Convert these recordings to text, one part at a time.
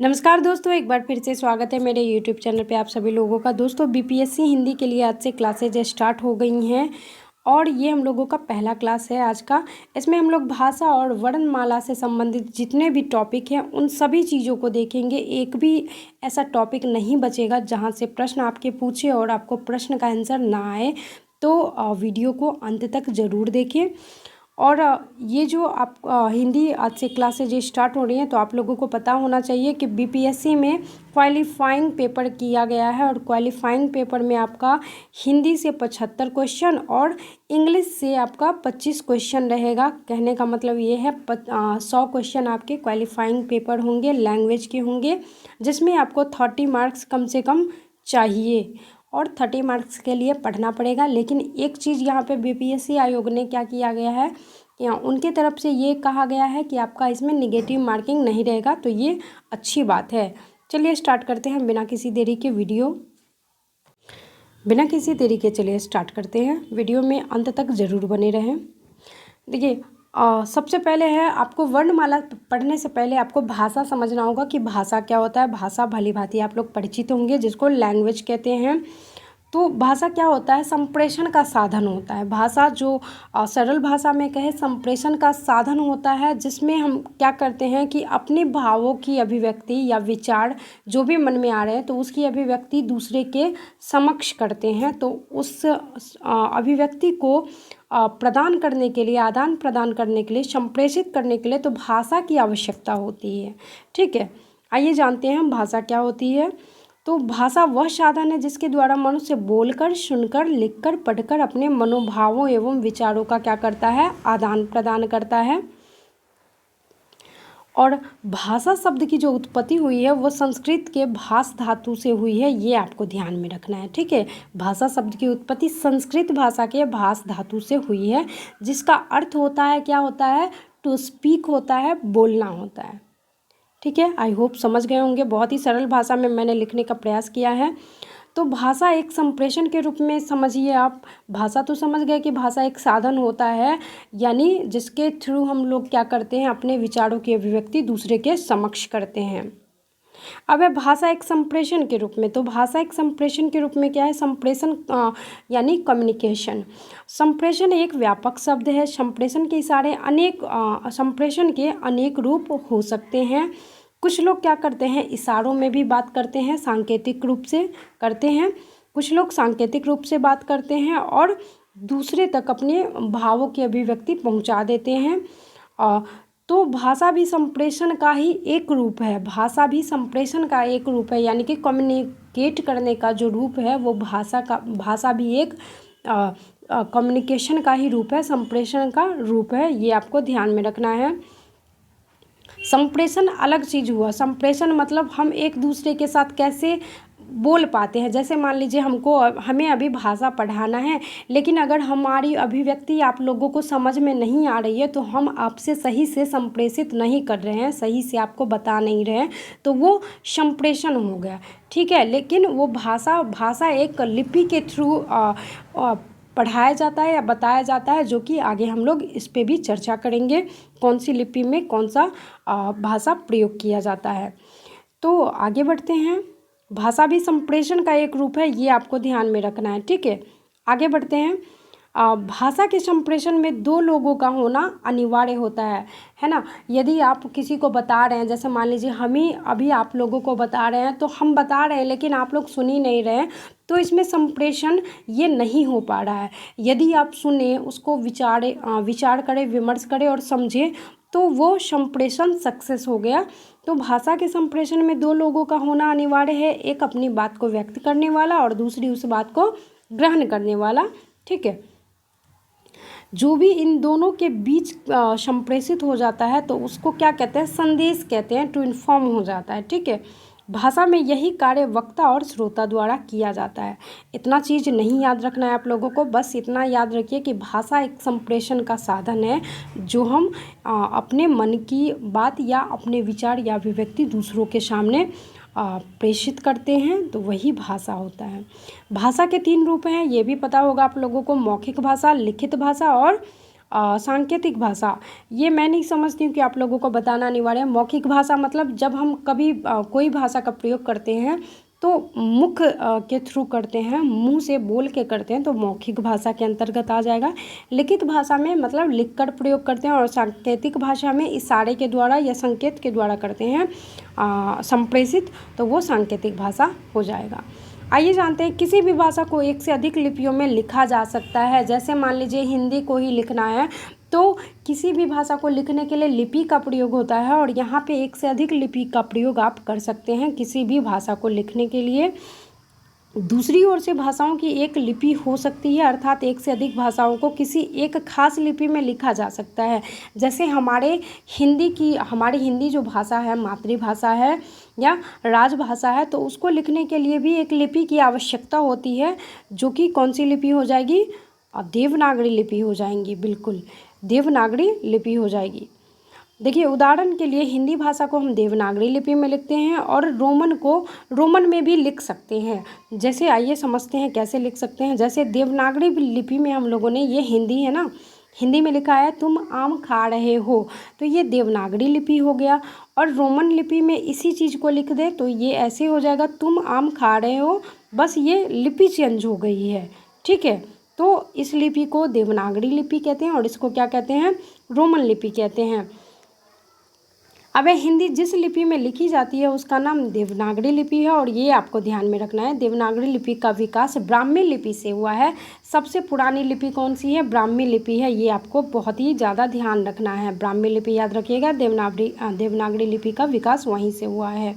नमस्कार दोस्तों, एक बार फिर से स्वागत है मेरे यूट्यूब चैनल पे आप सभी लोगों का। दोस्तों, बीपीएससी हिंदी के लिए आज से क्लासेज स्टार्ट हो गई हैं और ये हम लोगों का पहला क्लास है आज का। इसमें हम लोग भाषा और वर्णमाला से संबंधित जितने भी टॉपिक हैं उन सभी चीज़ों को देखेंगे। एक भी ऐसा टॉपिक नहीं बचेगा जहाँ से प्रश्न आपके पूछे और आपको प्रश्न का आंसर ना आए। तो वीडियो को अंत तक ज़रूर देखें। और ये जो आप हिंदी आज से क्लासेज ये स्टार्ट हो रही हैं, तो आप लोगों को पता होना चाहिए कि बीपीएससी में क्वालिफाइंग पेपर किया गया है और क्वालिफाइंग पेपर में आपका हिंदी से 75 क्वेश्चन और इंग्लिश से आपका 25 क्वेश्चन रहेगा। कहने का मतलब ये है 100 क्वेश्चन आपके क्वालिफाइंग पेपर होंगे, लैंग्वेज के होंगे, जिसमें आपको 30 मार्क्स कम से कम चाहिए और 30 मार्क्स के लिए पढ़ना पड़ेगा। लेकिन एक चीज़ यहाँ पे बीपीएससी आयोग ने क्या किया गया है, या उनके तरफ से ये कहा गया है कि आपका इसमें निगेटिव मार्किंग नहीं रहेगा, तो ये अच्छी बात है। चलिए स्टार्ट करते हैं बिना किसी देरी के चलिए स्टार्ट करते हैं। वीडियो में अंत तक ज़रूर बने रहें। देखिए, सबसे पहले है आपको वर्णमाला पढ़ने से पहले आपको भाषा समझना होगा कि भाषा क्या होता है। भाषा भली भांति आप लोग परिचित होंगे, जिसको लैंग्वेज कहते हैं। तो भाषा क्या होता है? संप्रेषण का साधन होता है। भाषा जो सरल भाषा में कहे, संप्रेषण का साधन होता है, जिसमें हम क्या करते हैं कि अपने भावों की अभिव्यक्ति या विचार जो भी मन में आ रहे हैं तो उसकी अभिव्यक्ति दूसरे के समक्ष करते हैं। तो उस अभिव्यक्ति को प्रदान करने के लिए, आदान प्रदान करने के लिए, संप्रेषित करने के लिए तो भाषा की आवश्यकता होती है। ठीक है, आइए जानते हैं हम भाषा क्या होती है। तो भाषा वह साधन है जिसके द्वारा मनुष्य बोलकर, सुनकर, लिखकर, पढ़कर अपने मनोभावों एवं विचारों का क्या करता है? आदान प्रदान करता है। और भाषा शब्द की जो उत्पत्ति हुई है वो संस्कृत के भास धातु से हुई है, ये आपको ध्यान में रखना है। ठीक है, भाषा शब्द की उत्पत्ति संस्कृत भाषा के भास धातु से हुई है, जिसका अर्थ होता है, क्या होता है? टू स्पीक होता है, बोलना होता है। ठीक है, आई होप समझ गए होंगे। बहुत ही सरल भाषा में मैंने लिखने का प्रयास किया है। तो भाषा एक संप्रेषण के रूप में समझिए आप। भाषा तो समझ गए कि भाषा एक साधन होता है, यानी जिसके थ्रू हम लोग क्या करते हैं? अपने विचारों की अभिव्यक्ति दूसरे के समक्ष करते हैं। अब है भाषा एक संप्रेषण के रूप में। तो भाषा एक संप्रेषण के रूप में क्या है? संप्रेषण यानी कम्युनिकेशन। संप्रेषण एक व्यापक शब्द है। संप्रेषण के इशारे संप्रेषण के अनेक रूप हो सकते हैं। कुछ लोग क्या करते हैं? इशारों में भी बात करते हैं, सांकेतिक रूप से करते हैं। कुछ लोग सांकेतिक रूप से बात करते हैं और दूसरे तक अपने भावों की अभिव्यक्ति पहुंचा देते हैं। तो भाषा भी संप्रेषण का ही एक रूप है। भाषा भी संप्रेषण का एक रूप है, यानी कि कम्युनिकेट करने का जो रूप है वो भाषा भी एक कम्युनिकेशन का ही रूप है, संप्रेषण का रूप है। ये आपको ध्यान में रखना है। संप्रेषण अलग चीज़ हुआ। संप्रेषण मतलब हम एक दूसरे के साथ कैसे बोल पाते हैं। जैसे मान लीजिए हमें अभी भाषा पढ़ाना है, लेकिन अगर हमारी अभिव्यक्ति आप लोगों को समझ में नहीं आ रही है तो हम आपसे सही से संप्रेषित नहीं कर रहे हैं, सही से आपको बता नहीं रहे हैं, तो वो संप्रेषण हो गया। ठीक है, लेकिन वो भाषा एक लिपि के थ्रू पढ़ाया जाता है या बताया जाता है, जो कि आगे हम लोग इस पे भी चर्चा करेंगे, कौन सी लिपि में कौन सा भाषा प्रयोग किया जाता है। तो आगे बढ़ते हैं। भाषा भी संप्रेषण का एक रूप है, ये आपको ध्यान में रखना है। ठीक है, आगे बढ़ते हैं। भाषा के संप्रेषण में दो लोगों का होना अनिवार्य होता है ना। यदि आप किसी को बता रहे हैं, जैसे मान लीजिए हम ही अभी आप लोगों को बता रहे हैं, तो हम बता रहे हैं लेकिन आप लोग सुन ही नहीं रहे हैं, तो इसमें संप्रेषण ये नहीं हो पा रहा है। यदि आप सुने, उसको विचार करें, विमर्श करें और समझें, तो वो संप्रेषण सक्सेस हो गया। तो भाषा के संप्रेषण में दो लोगों का होना अनिवार्य है, एक अपनी बात को व्यक्त करने वाला और दूसरी उस बात को ग्रहण करने वाला। ठीक है, जो भी इन दोनों के बीच संप्रेषित हो जाता है तो उसको क्या कहते हैं? संदेश कहते हैं, टू इन्फॉर्म हो जाता है। ठीक है, भाषा में यही कार्य वक्ता और श्रोता द्वारा किया जाता है। इतना चीज़ नहीं याद रखना है आप लोगों को, बस इतना याद रखिए कि भाषा एक संप्रेषण का साधन है, जो हम अपने मन की बात या अपने विचार या अभिव्यक्ति दूसरों के सामने प्रेषित करते हैं, तो वही भाषा होता है। भाषा के 3 रूप हैं, ये भी पता होगा आप लोगों को: मौखिक भाषा, लिखित भाषा और सांकेतिक भाषा, ये मैं नहीं समझती हूँ कि आप लोगों को बताना अनिवार्य है। मौखिक भाषा मतलब जब हम कभी कोई भाषा का प्रयोग करते हैं तो मुख के थ्रू करते हैं, मुंह से बोल के करते हैं, तो मौखिक भाषा के अंतर्गत आ जाएगा। लिखित भाषा में मतलब लिखकर प्रयोग करते हैं, और सांकेतिक भाषा में इशारे के द्वारा या संकेत के द्वारा करते हैं संप्रेषित, तो वो सांकेतिक भाषा हो जाएगा। आइए जानते हैं, किसी भी भाषा को एक से अधिक लिपियों में लिखा जा सकता है। जैसे मान लीजिए हिंदी को ही लिखना है तो किसी भी भाषा को लिखने के लिए लिपि का प्रयोग होता है, और यहाँ पे एक से अधिक लिपि का प्रयोग आप कर सकते हैं किसी भी भाषा को लिखने के लिए। दूसरी ओर से भाषाओं की एक लिपि हो सकती है, अर्थात एक से अधिक भाषाओं को किसी एक खास लिपि में लिखा जा सकता है। जैसे हमारी हिंदी जो भाषा है, मातृभाषा है या राजभाषा है, तो उसको लिखने के लिए भी एक लिपि की आवश्यकता होती है, जो कि कौन सी लिपि हो जाएगी? देवनागरी लिपि हो जाएंगी, बिल्कुल देवनागरी लिपि हो जाएगी। देखिए उदाहरण के लिए हिंदी भाषा को हम देवनागरी लिपि में लिखते हैं, और रोमन को रोमन में भी लिख सकते हैं। जैसे आइए समझते हैं कैसे लिख सकते हैं। जैसे देवनागरी लिपि में हम लोगों ने, ये हिंदी है ना, हिंदी में लिखा है तुम आम खा रहे हो, तो ये देवनागरी लिपि हो गया। और रोमन लिपि में इसी चीज़ को लिख दे तो ये ऐसे हो जाएगा, तुम आम खा रहे हो, बस ये लिपि चेंज हो गई है, ठीक है। तो इस लिपि को देवनागरी लिपि कहते हैं, और इसको क्या कहते हैं? रोमन लिपि कहते हैं। अब हिंदी जिस लिपि में लिखी जाती है उसका नाम देवनागरी लिपि है, और ये आपको ध्यान में रखना है। देवनागरी लिपि का विकास ब्राह्मी लिपि से हुआ है। सबसे पुरानी लिपि कौन सी है? ब्राह्मी लिपि है। ये आपको बहुत ही ज़्यादा ध्यान रखना है। ब्राह्मी लिपि याद रखिएगा, देवनागरी लिपि का विकास वहीं से हुआ है।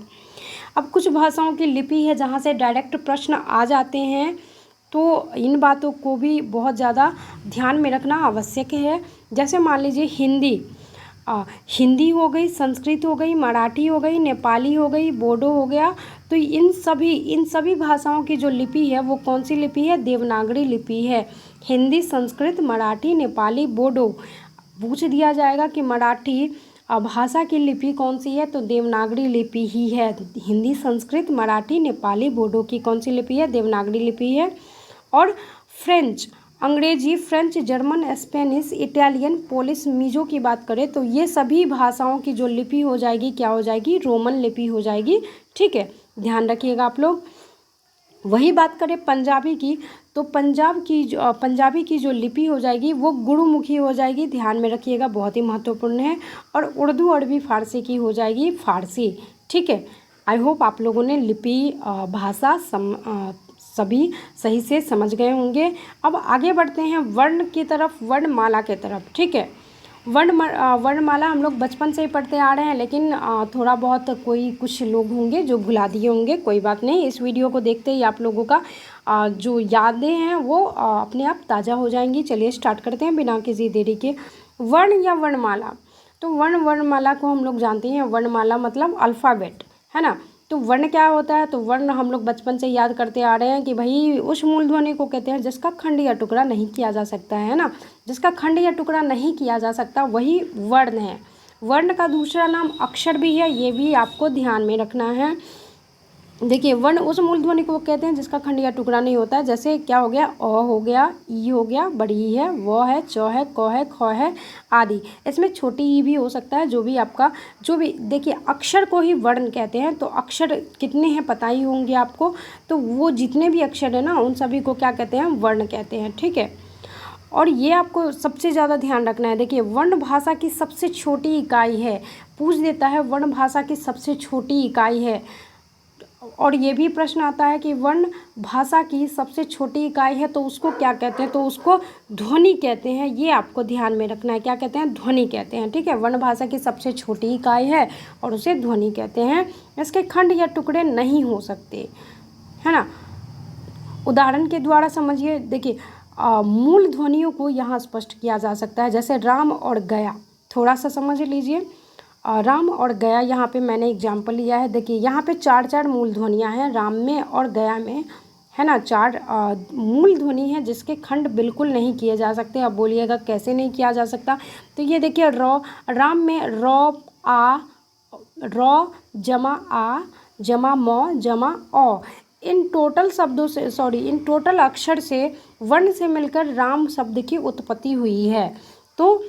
अब कुछ भाषाओं की लिपि है जहाँ से डायरेक्ट प्रश्न आ जाते हैं, तो इन बातों को भी बहुत ज़्यादा ध्यान में रखना आवश्यक है। जैसे मान लीजिए हिंदी हो गई, संस्कृत हो गई, मराठी हो गई, नेपाली हो गई, बोडो हो गया, तो इन सभी भाषाओं की जो लिपि है वो कौन सी लिपि है? देवनागरी लिपि है। हिंदी, संस्कृत, मराठी, नेपाली, बोडो। पूछ दिया जाएगा कि मराठी भाषा की लिपि कौन सी है, तो देवनागरी लिपि ही है। हिंदी, संस्कृत, मराठी, नेपाली, बोडो की कौन सी लिपि है? देवनागरी लिपि है। और फ्रेंच, अंग्रेजी, French, German, Spanish, Italian, Polish, Mizo की बात करें तो ये सभी भाषाओं की जो लिपि हो जाएगी क्या हो जाएगी? रोमन लिपि हो जाएगी, ठीक है, ध्यान रखिएगा आप लोग। वही बात करें पंजाबी की, तो पंजाबी की जो लिपि हो जाएगी वो गुरुमुखी हो जाएगी, ध्यान में रखिएगा, बहुत ही महत्वपूर्ण है। और उर्दू, अरबी, फारसी की हो जाएगी फारसी, ठीक है। आई होप आप लोगों ने लिपि भाषा सभी सही से समझ गए होंगे। अब आगे बढ़ते हैं वर्ण की तरफ, वर्णमाला के तरफ, ठीक है। वर्णमाला हम लोग बचपन से ही पढ़ते आ रहे हैं, लेकिन थोड़ा बहुत कुछ लोग होंगे जो भुला दिए होंगे, कोई बात नहीं। इस वीडियो को देखते ही आप लोगों का जो यादें हैं वो अपने आप ताज़ा हो जाएंगी। चलिए स्टार्ट करते हैं बिना किसी देरी के। वर्ण या वर्णमाला, तो वर्णमाला को हम लोग जानते हैं। वर्णमाला मतलब अल्फ़ाबेट, है ना। तो वर्ण क्या होता है? तो वर्ण हम लोग बचपन से याद करते आ रहे हैं कि भाई उस मूल ध्वनि को कहते हैं जिसका खंड या टुकड़ा नहीं किया जा सकता है ना। जिसका खंड या टुकड़ा नहीं किया जा सकता वही वर्ण है। वर्ण का दूसरा नाम अक्षर भी है, ये भी आपको ध्यान में रखना है। देखिए वर्ण उस मूल ध्वनि को कहते हैं जिसका खंड या टुकड़ा नहीं होता है। जैसे क्या हो गया? अ हो गया, ई हो गया, बड़ी ई है, व है, च है, क है, ख है आदि। इसमें छोटी ई भी हो सकता है, जो भी देखिए अक्षर को ही वर्ण कहते हैं। तो अक्षर कितने हैं पता ही होंगे आपको, तो वो जितने भी अक्षर है ना उन सभी को क्या कहते हैं? वर्ण कहते हैं, ठीक है। और ये आपको सबसे ज़्यादा ध्यान रखना है। देखिए वर्ण भाषा की सबसे छोटी इकाई है, पूछ देता है वर्ण भाषा की सबसे छोटी इकाई है। और ये भी प्रश्न आता है कि वर्ण भाषा की सबसे छोटी इकाई है तो उसको क्या कहते हैं? तो उसको ध्वनि कहते हैं। ये आपको ध्यान में रखना है, क्या कहते हैं? ध्वनि कहते हैं, ठीक है। वर्ण भाषा की सबसे छोटी इकाई है और उसे ध्वनि कहते हैं। इसके खंड या टुकड़े नहीं हो सकते, है ना। उदाहरण के द्वारा समझिए। देखिए मूल ध्वनियों को यहाँ स्पष्ट किया जा सकता है, जैसे राम और गया। थोड़ा सा समझ लीजिए, राम और गया, यहाँ पे मैंने एग्जाम्पल लिया है। देखिए यहाँ पे 4 मूल ध्वनियाँ हैं राम में और गया में, है ना। 4 मूल ध्वनि है जिसके खंड बिल्कुल नहीं किए जा सकते। अब बोलिएगा कैसे नहीं किया जा सकता? तो ये देखिए राम में रॉ जमा आ जमा म जमा औ, इन टोटल अक्षर से वर्ण से मिलकर राम शब्द की उत्पत्ति हुई है। तो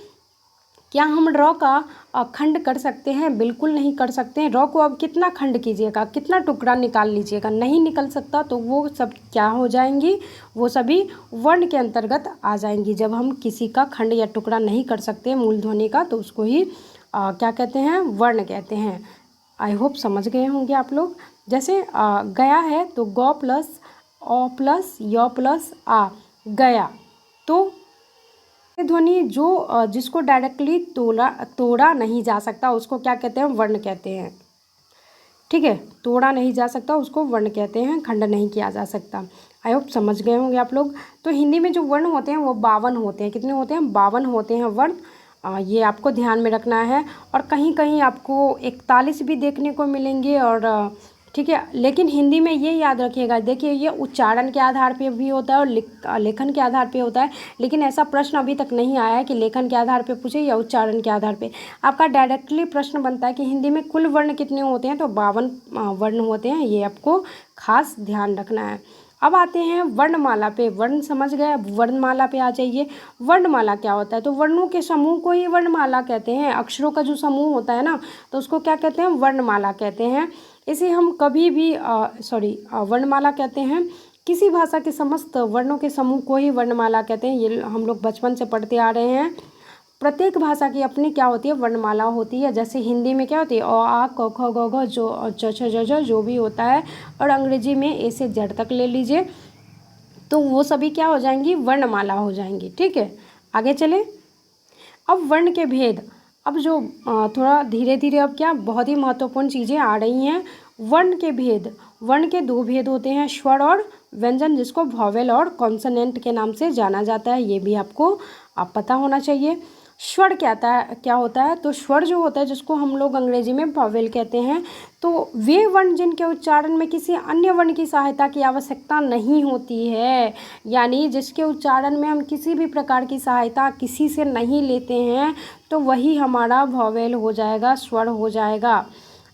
क्या हम र का खंड कर सकते हैं? बिल्कुल नहीं कर सकते हैं। र को अब कितना खंड कीजिएगा, कितना टुकड़ा निकाल लीजिएगा, नहीं निकल सकता। तो वो सब क्या हो जाएंगी? वो सभी वर्ण के अंतर्गत आ जाएंगी। जब हम किसी का खंड या टुकड़ा नहीं कर सकते मूल ध्वनि का, तो उसको ही क्या कहते हैं? वर्ण कहते हैं। आई होप समझ गए होंगे आप लोग। जैसे गया है तो गौ प्लस औ प्लस य प्लस आ, गया। तो ध्वनि जो जिसको डायरेक्टली तोड़ा नहीं जा सकता उसको क्या कहते हैं? वर्ण कहते हैं। ठीक है, तोड़ा नहीं जा सकता उसको वर्ण कहते हैं, खंड नहीं किया जा सकता। आई होप समझ गए होंगे आप लोग। तो हिंदी में जो वर्ण होते हैं वो 52 होते हैं। कितने होते हैं? 52 होते हैं वर्ण। ये आपको ध्यान में रखना है। और कहीं कहीं आपको 41 भी देखने को मिलेंगे। और ठीक है, लेकिन हिंदी में ये याद रखिएगा, देखिए ये उच्चारण के आधार पे भी होता है और लेखन के आधार पे होता है। लेकिन ऐसा प्रश्न अभी तक नहीं आया है कि लेखन के आधार पे पूछे या उच्चारण के आधार पे। आपका डायरेक्टली प्रश्न बनता है कि हिंदी में कुल वर्ण कितने होते हैं, तो 52 वर्ण होते हैं। ये आपको खास ध्यान रखना है। अब आते हैं वर्णमाला पे। वर्ण समझ गए, अब वर्णमाला पे आ जाइए। वर्णमाला क्या होता है? तो वर्णों के समूह को ही वर्णमाला कहते हैं। अक्षरों का जो समूह होता है ना, तो उसको क्या कहते हैं? वर्णमाला कहते हैं। इसे हम कभी भी वर्णमाला कहते हैं। किसी भाषा के समस्त वर्णों के समूह को ही वर्णमाला कहते हैं। ये हम लोग बचपन से पढ़ते आ रहे हैं। प्रत्येक भाषा की अपनी क्या होती है? वर्णमाला होती है। जैसे हिंदी में क्या होती है? अ आ क ख ग घ जो च छ ज झ जो भी होता है। और अंग्रेजी में ए से जेड तक ले लीजिए, तो वो सभी क्या हो जाएंगी? वर्णमाला हो जाएंगी। ठीक है, आगे चले। अब वर्ण के भेद। अब जो थोड़ा धीरे धीरे अब क्या बहुत ही महत्वपूर्ण चीज़ें आ रही हैं। वर्ण के भेद। वर्ण के 2 भेद होते हैं, स्वर और व्यंजन, जिसको वॉवेल और कॉन्सोनेंट के नाम से जाना जाता है। ये भी आपको पता होना चाहिए। स्वर क्या होता है? तो स्वर जो होता है, जिसको हम लोग अंग्रेजी में वॉवेल कहते हैं, तो वे वर्ण जिनके उच्चारण में किसी अन्य वर्ण की सहायता की आवश्यकता नहीं होती है, यानी जिसके उच्चारण में हम किसी भी प्रकार की सहायता किसी से नहीं लेते हैं, तो वही हमारा वॉवेल हो जाएगा, स्वर हो जाएगा।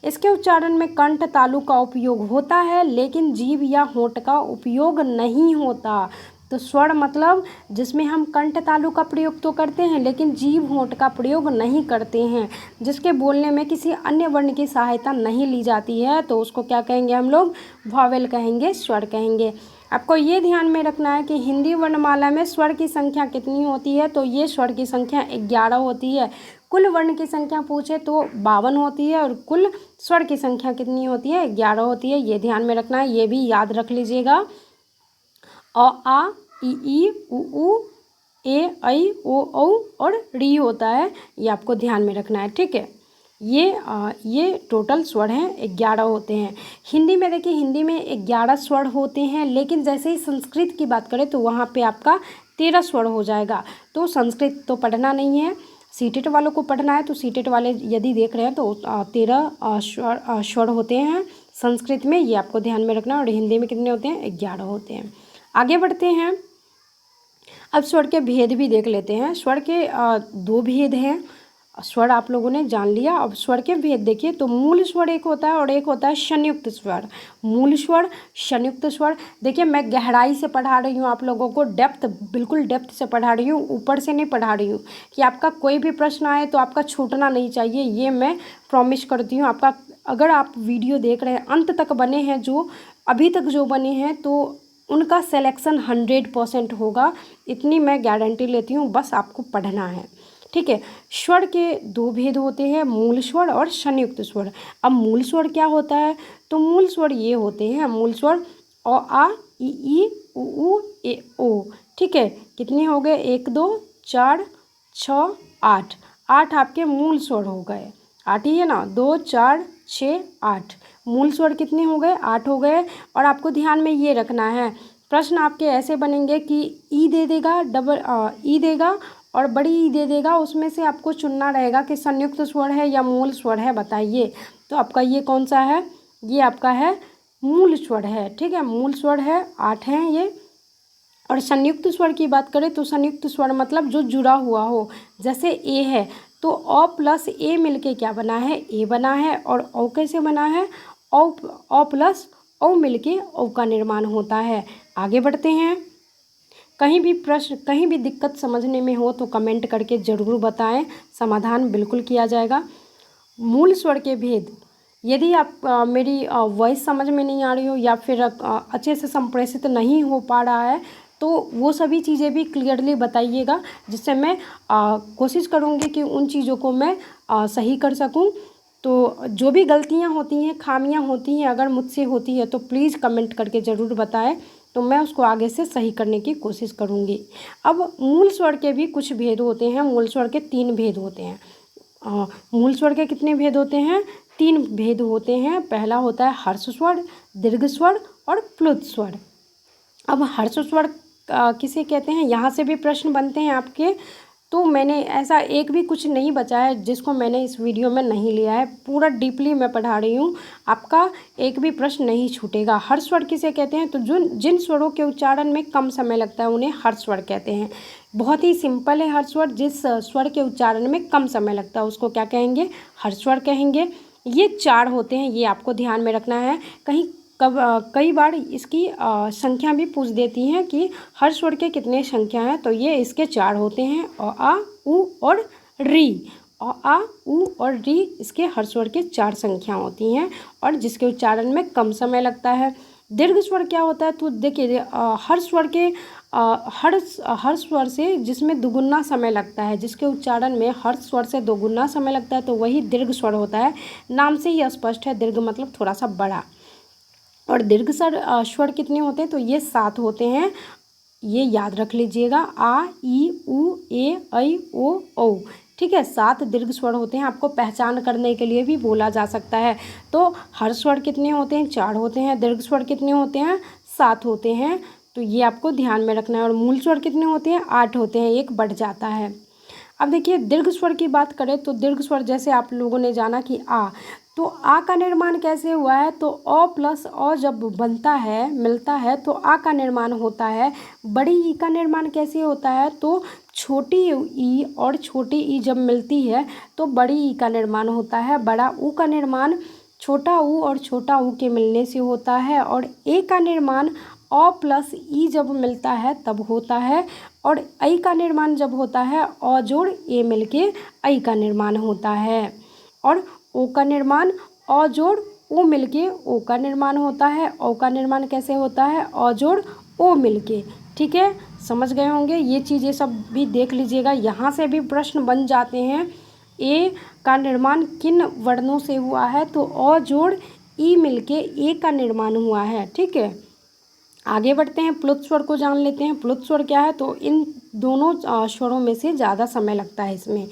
इसके उच्चारण में कंठ तालु का उपयोग होता है, लेकिन जीभ या होंठ का उपयोग नहीं होता। तो स्वर मतलब जिसमें हम कंठ तालु का प्रयोग तो करते हैं, लेकिन जीभ होंठ का प्रयोग नहीं करते हैं, जिसके बोलने में किसी अन्य वर्ण की सहायता नहीं ली जाती है, तो उसको क्या कहेंगे हम लोग? वॉवेल कहेंगे, स्वर कहेंगे। आपको ये ध्यान में रखना है कि हिंदी वर्णमाला में स्वर की संख्या कितनी होती है? तो ये स्वर की संख्या 11 होती है। कुल वर्ण की संख्या पूछे तो 52 होती है, और कुल स्वर की संख्या कितनी होती है? 11 होती है। ये ध्यान में रखना है, ये भी याद रख लीजिएगा। अ आ ई उ ए ऐ ओ औ और री होता है। ये आपको ध्यान में रखना है। ठीक है, ये टोटल स्वर हैं, 11 होते हैं। हिंदी में देखिए, हिंदी में 11 स्वर होते हैं, लेकिन जैसे ही संस्कृत की बात करें तो वहाँ पे आपका 13 स्वर हो जाएगा। तो संस्कृत तो पढ़ना नहीं है, सीटेट वालों को पढ़ना है। तो सीटेट वाले यदि देख रहे हैं तो 13 स्वर होते हैं संस्कृत में, ये आपको ध्यान में रखना है। और हिंदी में कितने होते हैं? 11 होते हैं। आगे बढ़ते हैं। अब स्वर के भेद भी देख लेते हैं। स्वर के 2 भेद हैं। स्वर आप लोगों ने जान लिया। अब स्वर के भेद देखिए, तो मूल स्वर एक होता है और एक होता है संयुक्त स्वर। मूल स्वर, संयुक्त स्वर। देखिए, मैं गहराई से पढ़ा रही हूँ आप लोगों को, बिल्कुल डेप्थ से पढ़ा रही हूँ, ऊपर से नहीं पढ़ा रही हूँ कि आपका कोई भी प्रश्न आए तो आपका छूटना नहीं चाहिए, ये मैं प्रॉमिस करती हूँ। आपका अगर आप वीडियो देख रहे हैं, अंत तक बने हैं, जो अभी तक जो बने हैं, तो उनका सिलेक्शन 100% होगा, इतनी मैं गारंटी लेती हूँ। बस आपको पढ़ना है। ठीक है, स्वर के 2 भेद होते हैं, मूल स्वर और संयुक्त स्वर। अब मूल स्वर क्या होता है? तो मूल स्वर ये होते हैं, मूल स्वर अ आ ई उ ए ओ। ठीक है, कितने हो गए? 1 2 4 6 8। 8 आपके मूल स्वर हो गए। 8 ही है ना? 2 4 6 8 मूल स्वर कितने हो गए? 8 हो गए। और आपको ध्यान में ये रखना है, प्रश्न आपके ऐसे बनेंगे कि ई दे देगा, ई देगा और बड़ी ई दे देगा, उसमें से आपको चुनना रहेगा कि संयुक्त स्वर है या मूल स्वर है, बताइए। तो आपका ये कौन सा है? ये आपका है मूल स्वर है। ठीक है, मूल स्वर है, 8 हैं ये। और संयुक्त स्वर की बात करें तो संयुक्त स्वर मतलब जो जुड़ा हुआ हो, जैसे ए है तो अ प्लस ए मिलके क्या बना है? ए बना है। और औ कैसे बना है? अ प्लस औ मिलके औ का निर्माण होता है। आगे बढ़ते हैं। कहीं भी दिक्कत समझने में हो तो कमेंट करके ज़रूर बताएं, समाधान बिल्कुल किया जाएगा। मूल स्वर के भेद, यदि आप मेरी वॉइस समझ में नहीं आ रही हो या फिर अच्छे से संप्रेषित नहीं हो पा रहा है तो वो सभी चीज़ें भी क्लियरली बताइएगा, जिससे मैं कोशिश करूँगी कि उन चीज़ों को मैं सही कर सकूँ। तो जो भी गलतियाँ होती हैं, खामियाँ होती हैं, अगर मुझसे होती है तो प्लीज़ कमेंट करके ज़रूर बताएं, तो मैं उसको आगे से सही करने की कोशिश करूँगी। अब मूल स्वर के भी कुछ भेद होते हैं। मूल स्वर के 3 भेद होते हैं। मूल स्वर के कितने भेद होते हैं? 3 भेद होते हैं। पहला होता है हर्ष स्वर, दीर्घ स्वर और प्लुत स्वर। अब हर्ष स्वर किसे कहते हैं, यहाँ से भी प्रश्न बनते हैं आपके। तो मैंने ऐसा एक भी कुछ नहीं बचा है जिसको मैंने इस वीडियो में नहीं लिया है, पूरा डीपली मैं पढ़ा रही हूँ, आपका एक भी प्रश्न नहीं छूटेगा। हर्ष स्वर किसे कहते हैं? तो जिन स्वरों के उच्चारण में कम समय लगता है उन्हें हर्ष स्वर कहते हैं। बहुत ही सिंपल है हर्ष स्वर, जिस स्वर के उच्चारण में कम समय लगता है उसको क्या कहेंगे? हर्ष स्वर कहेंगे। ये 4 होते हैं, ये आपको ध्यान में रखना है। कई बार इसकी संख्या भी पूछ देती हैं कि हर्ष स्वर के कितने संख्या हैं, तो ये इसके 4 होते हैं, अ आ उ और री। अ आ उ और री इसके हर्ष स्वर के 4 संख्या होती हैं और जिसके उच्चारण में कम समय लगता है। दीर्घ स्वर क्या होता है? तो देखिए हर्ष स्वर के हर्ष स्वर से जिसमें दुगुना समय लगता है, जिसके उच्चारण में हर्ष स्वर से दोगुना समय लगता है, तो वही दीर्घ स्वर होता है। नाम से ही स्पष्ट है, दीर्घ मतलब थोड़ा सा बड़ा। और दीर्घ स्वर कितने होते हैं? तो ये 7 होते हैं, ये याद रख लीजिएगा। आ ई उ ए ऐ ओ औ, ठीक है। 7 दीर्घ स्वर होते हैं, आपको पहचान करने के लिए भी बोला जा सकता है। तो हर्ष स्वर कितने होते हैं? 4 होते हैं। दीर्घ स्वर कितने होते हैं? 7 होते हैं। तो ये आपको ध्यान में रखना है। और मूल स्वर कितने होते हैं? 8 होते हैं, एक बढ़ जाता है। अब देखिए दीर्घ स्वर की बात करें तो दीर्घ स्वर जैसे आप लोगों ने जाना कि आ, तो आ का निर्माण कैसे हुआ है? तो अ प्लस अ जब बनता है, मिलता है, तो आ का निर्माण होता है। बड़ी ई का निर्माण कैसे होता है? तो छोटी ई और छोटी ई जब मिलती है तो बड़ी ई का निर्माण होता है। बड़ा ऊ का निर्माण छोटा ऊ और छोटा ऊ के मिलने से होता है। और ए का निर्माण अ प्लस ई जब मिलता है तब होता है। और ऐ का निर्माण जब होता है अ जोड़ ए मिलके ऐ का निर्माण होता है। और ओ का निर्माण अ जोड़ ओ मिलके ओ का निर्माण होता है। ओ का निर्माण कैसे होता है? अ जोड़ ओ मिलके, ठीक है। समझ गए होंगे, ये चीज़ें सब भी देख लीजिएगा, यहाँ से भी प्रश्न बन जाते हैं। ए का निर्माण किन वर्णों से हुआ है? तो अ जोड़ ई मिलके ए का निर्माण हुआ है, ठीक है। आगे बढ़ते हैं, प्लुत स्वर को जान लेते हैं। प्लुत स्वर क्या है? तो इन दोनों स्वरों में से ज़्यादा समय लगता है इसमें।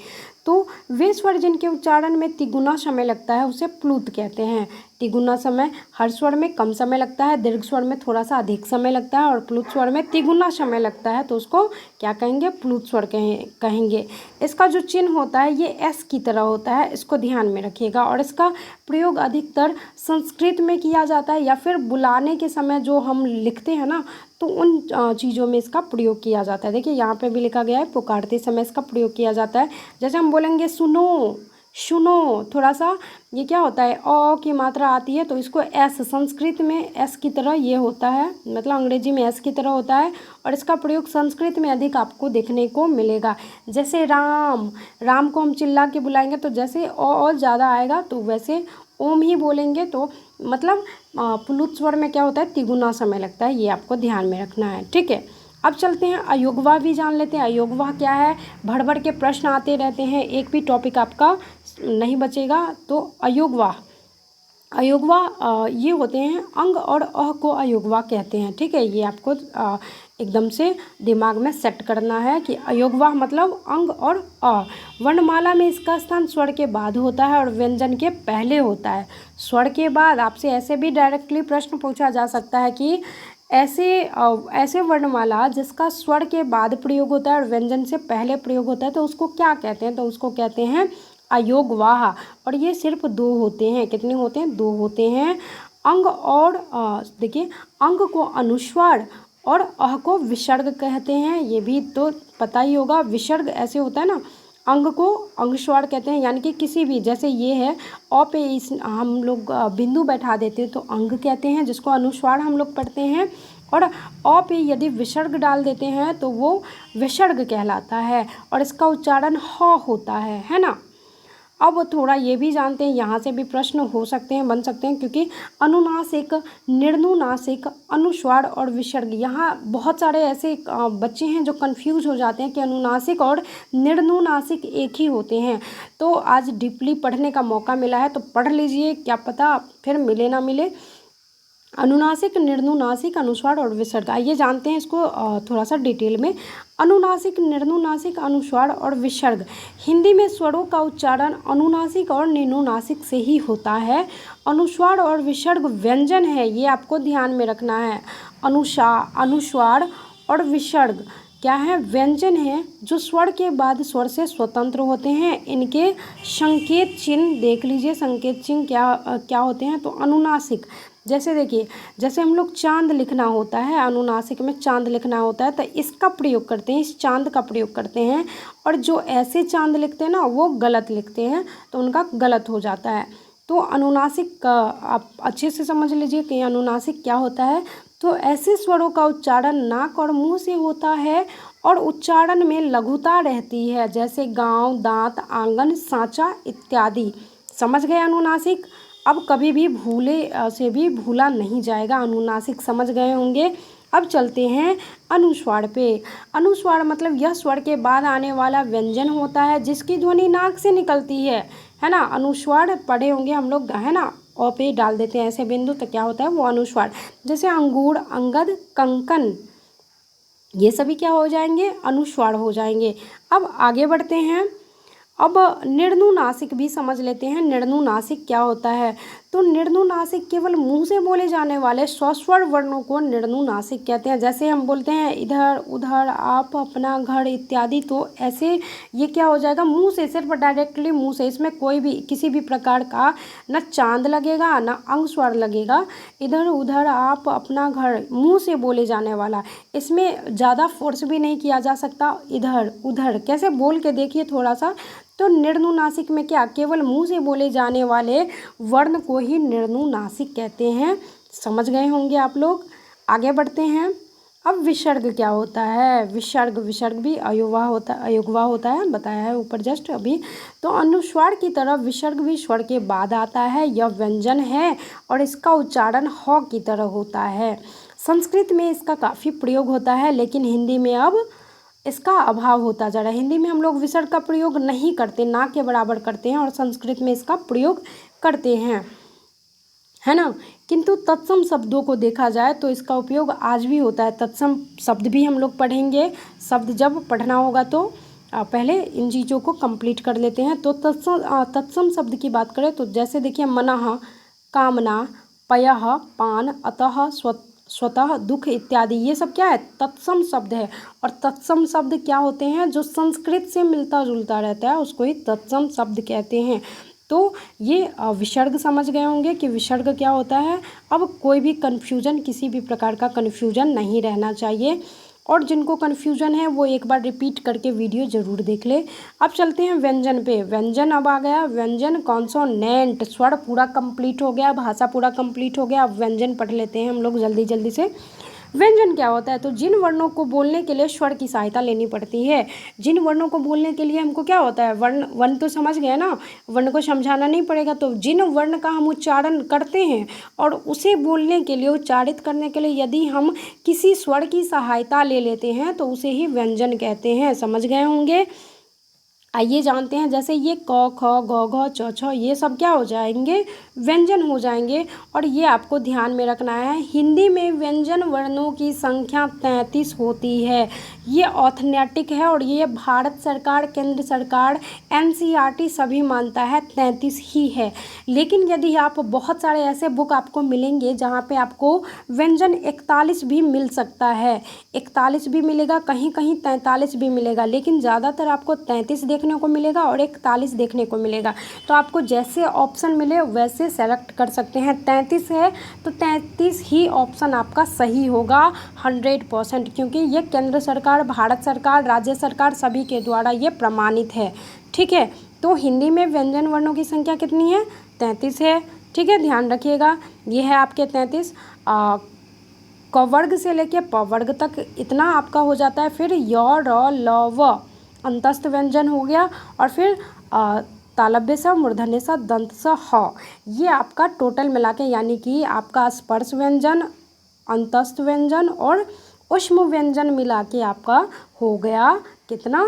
तो वे स्वर जिनके उच्चारण में तिगुना समय लगता है उसे प्लुत कहते हैं। तिगुना समय हर्ष स्वर में कम समय लगता है, दीर्घ स्वर में थोड़ा सा अधिक समय लगता है, और प्लुत स्वर में तिगुना समय लगता है, तो उसको क्या कहेंगे? प्लुत स्वर कहेंगे। इसका जो चिन्ह होता है ये एस की तरह होता है, इसको ध्यान में रखिएगा। और इसका प्रयोग अधिकतर संस्कृत में किया जाता है, या फिर बुलाने के समय जो हम लिखते हैं ना, तो उन चीज़ों में इसका प्रयोग किया जाता है। देखिए यहाँ पे भी लिखा गया है, पुकारते समय इसका प्रयोग किया जाता है। जैसे हम बोलेंगे सुनो, सुनो, थोड़ा सा ये क्या होता है, अ की मात्रा आती है तो इसको एस, संस्कृत में एस की तरह ये होता है, मतलब अंग्रेजी में एस की तरह होता है, और इसका प्रयोग संस्कृत में अधिक आपको देखने को मिलेगा। जैसे राम, राम को हम चिल्ला के बुलाएंगे तो जैसे अ ज़्यादा आएगा, तो वैसे ओम ही बोलेंगे, तो मतलब प्लुत स्वर में क्या होता है? तिगुना समय लगता है, ये आपको ध्यान में रखना है, ठीक है। अब चलते हैं, अयोगवा भी जान लेते हैं। अयोगवा क्या है? भर भर के प्रश्न आते रहते हैं, एक भी टॉपिक आपका नहीं बचेगा। तो अयोगवा ये होते हैं, अंग और अह को अयोगवा कहते हैं, ठीक है। ये आपको एकदम से दिमाग में सेट करना है कि अयोगवा मतलब अंग और अ। वर्णमाला में इसका स्थान स्वर के बाद होता है और व्यंजन के पहले होता है। स्वर के बाद आपसे ऐसे भी डायरेक्टली प्रश्न पूछा जा सकता है कि ऐसे वर्णमाला जिसका स्वर के बाद प्रयोग होता है और व्यंजन से पहले प्रयोग होता है, तो उसको क्या कहते हैं? तो उसको कहते हैं अयोगवाह। और ये सिर्फ 2 होते हैं। कितने होते हैं? 2 होते हैं। अंग और देखिए, अंग को अनुस्वार और अह को विसर्ग कहते हैं, ये भी तो पता ही होगा। विसर्ग ऐसे होता है ना, अंग को अंगस्वार कहते हैं, यानी कि किसी भी, जैसे ये है अ पे इस हम लोग बिंदु बैठा देते हैं तो अंग कहते हैं, जिसको अनुस्वार हम लोग पढ़ते हैं। और अ पे यदि विसर्ग डाल देते हैं तो वो विसर्ग कहलाता है और इसका उच्चारण ह होता है ना। अब थोड़ा ये भी जानते हैं, यहाँ से भी प्रश्न हो सकते हैं, बन सकते हैं, क्योंकि अनुनासिक, निर्नुनासिक, अनुस्वार और विसर्ग, यहाँ बहुत सारे ऐसे बच्चे हैं जो कंफ्यूज हो जाते हैं कि अनुनासिक और निर्नुनासिक एक ही होते हैं। तो आज डीपली पढ़ने का मौका मिला है तो पढ़ लीजिए, क्या पता फिर मिले ना मिले। अनुनासिक, निर्नुनासिक, अनुस्वार और विसर्ग, आइए जानते हैं इसको थोड़ा सा डिटेल में। अनुनासिक, निर्नुनासिक, अनुस्वार और विसर्ग, हिंदी में स्वरों का उच्चारण अनुनासिक और निर्नुनासिक से ही होता है। अनुस्वार और विसर्ग व्यंजन है, ये आपको ध्यान में रखना है। अनुस्वार और विसर्ग क्या है, व्यंजन है जो स्वर के बाद स्वर से स्वतंत्र होते हैं। इनके संकेत चिन्ह देख लीजिए, संकेत चिन्ह क्या होते हैं। तो अनुनासिक, जैसे देखिए, जैसे हम लोग चांद लिखना होता है, अनुनासिक में चांद लिखना होता है तो इसका प्रयोग करते हैं, इस चांद का प्रयोग करते हैं। और जो ऐसे चांद लिखते हैं ना वो गलत लिखते हैं, तो उनका गलत हो जाता है। तो अनुनासिक आप अच्छे से समझ लीजिए कि अनुनासिक क्या होता है। तो ऐसे स्वरों का उच्चारण नाक और मुंह से होता है और उच्चारण में लघुता रहती है, जैसे गांव, दांत, आंगन, सांचा इत्यादि। समझ गए अनुनासिक। अब कभी भी भूले से भी भूला नहीं जाएगा, अनुनासिक समझ गए होंगे। अब चलते हैं अनुस्वार पे। अनुस्वार मतलब यह स्वर के बाद आने वाला व्यंजन होता है जिसकी ध्वनि नाक से निकलती है ना। अनुस्वार पढ़े होंगे हम लोग, है ना। अ पे डाल देते हैं ऐसे बिंदु तो क्या होता है वो अनुस्वार। जैसे अंगूर, अंगद, कंकन, ये सभी क्या हो जाएंगे, अनुस्वार हो जाएंगे। अब आगे बढ़ते हैं। अब निर्नुनासिक भी समझ लेते हैं। निर्नुनासिक क्या होता है। तो निर्नुनासिक केवल मुंह से बोले जाने वाले स्वस्वर वर्णों को निर्नुनासिक कहते हैं। जैसे हम बोलते हैं इधर, उधर, आप, अपना, घर इत्यादि, तो ऐसे ये क्या हो जाएगा, मुंह से, सिर्फ डायरेक्टली मुंह से, इसमें कोई भी किसी भी प्रकार का न चांद लगेगा न अनुस्वार लगेगा। इधर, उधर, आप, अपना, घर, मुंह से बोले जाने वाला, इसमें ज़्यादा फोर्स भी नहीं किया जा सकता। इधर, उधर कैसे बोल के देखिए थोड़ा सा। तो निर्नुनासिक में क्या, केवल मुंह से बोले जाने वाले वर्ण को ही निर्नुनासिक कहते हैं। समझ गए होंगे आप लोग। आगे बढ़ते हैं। अब विसर्ग क्या होता है। विसर्ग भी अयोगवा होता है, बताया है ऊपर जस्ट अभी। तो अनुस्वार की तरह विसर्ग भी स्वर के बाद आता है। यह व्यंजन है और इसका उच्चारण ह की तरह होता है। संस्कृत में इसका काफ़ी प्रयोग होता है, लेकिन हिंदी में अब इसका अभाव होता जा रहा है। हिंदी में हम लोग विसर्ग का प्रयोग नहीं करते, ना के बराबर करते हैं, और संस्कृत में इसका प्रयोग करते हैं, है ना। किंतु तत्सम शब्दों को देखा जाए तो इसका उपयोग आज भी होता है। तत्सम शब्द भी हम लोग पढ़ेंगे, शब्द जब पढ़ना होगा तो पहले इन चीज़ों को कंप्लीट कर लेते हैं। तो तत्सम शब्द की बात करें तो जैसे देखिए, मनः, कामना, पयः, पान, अतः, स्वतः, दुख इत्यादि, ये सब क्या है, तत्सम शब्द है। और तत्सम शब्द क्या होते हैं, जो संस्कृत से मिलता जुलता रहता है उसको ही तत्सम शब्द कहते हैं। तो ये विसर्ग समझ गए होंगे कि विसर्ग क्या होता है। अब कोई भी कन्फ्यूजन, किसी भी प्रकार का कन्फ्यूजन नहीं रहना चाहिए, और जिनको कन्फ्यूजन है वो एक बार रिपीट करके वीडियो ज़रूर देख ले। अब चलते हैं व्यंजन पे। व्यंजन अब आ गया। व्यंजन कॉन्सोनेंट, स्वर पूरा कंप्लीट हो गया, भाषा पूरा कंप्लीट हो गया। अब व्यंजन पढ़ लेते हैं हम लोग जल्दी जल्दी से। व्यंजन क्या होता है। तो जिन वर्णों को बोलने के लिए स्वर की सहायता लेनी पड़ती है। जिन वर्णों को बोलने के लिए हमको क्या होता है, वर्ण तो समझ गए ना, वर्ण को समझाना नहीं पड़ेगा। तो जिन वर्ण का हम उच्चारण करते हैं और उसे बोलने के लिए, उच्चारित करने के लिए यदि हम किसी स्वर की सहायता ले लेते हैं तो उसे ही व्यंजन कहते हैं। समझ गए होंगे। आइए जानते हैं। जैसे ये क, ख, ग, घ, च, छ, ये सब क्या हो जाएंगे, व्यंजन हो जाएंगे। और ये आपको ध्यान में रखना है, हिंदी में व्यंजन वर्णों की संख्या 33 होती है। ये ऑथनेटिक है और ये भारत सरकार, केंद्र सरकार, NCERT सभी मानता है 33 ही है। लेकिन यदि आप बहुत सारे ऐसे बुक आपको मिलेंगे जहाँ पे आपको व्यंजन 41 भी मिल सकता है, 41 भी मिलेगा, कहीं कहीं 43 भी मिलेगा, लेकिन ज़्यादातर आपको 33 देखने को मिलेगा और 41 देखने को मिलेगा। तो आपको जैसे ऑप्शन मिले वैसे सेलेक्ट कर सकते हैं। 33 है तो 33 ही ऑप्शन आपका सही होगा 100%, क्योंकि ये केंद्र सरकार, भारत सरकार, राज्य सरकार सभी के द्वारा ये प्रमाणित है। ठीक है। तो हिंदी में व्यंजन वर्णों की संख्या कितनी है, 33 है। ठीक है, ध्यान रखिएगा। ये है आपके 33। क वर्ग से लेके प वर्ग तक इतना आपका हो जाता है। फिर य र ल व अंतस्थ व्यंजन हो गया, और फिर तालव्य स, मूर्धन्य स, दंत स, ह। ये आपका टोटल मिला के यानी कि आपका स्पर्श व्यंजन, अंतस्थ व्यंजन और ऊष्म व्यंजन मिला के आपका हो गया कितना,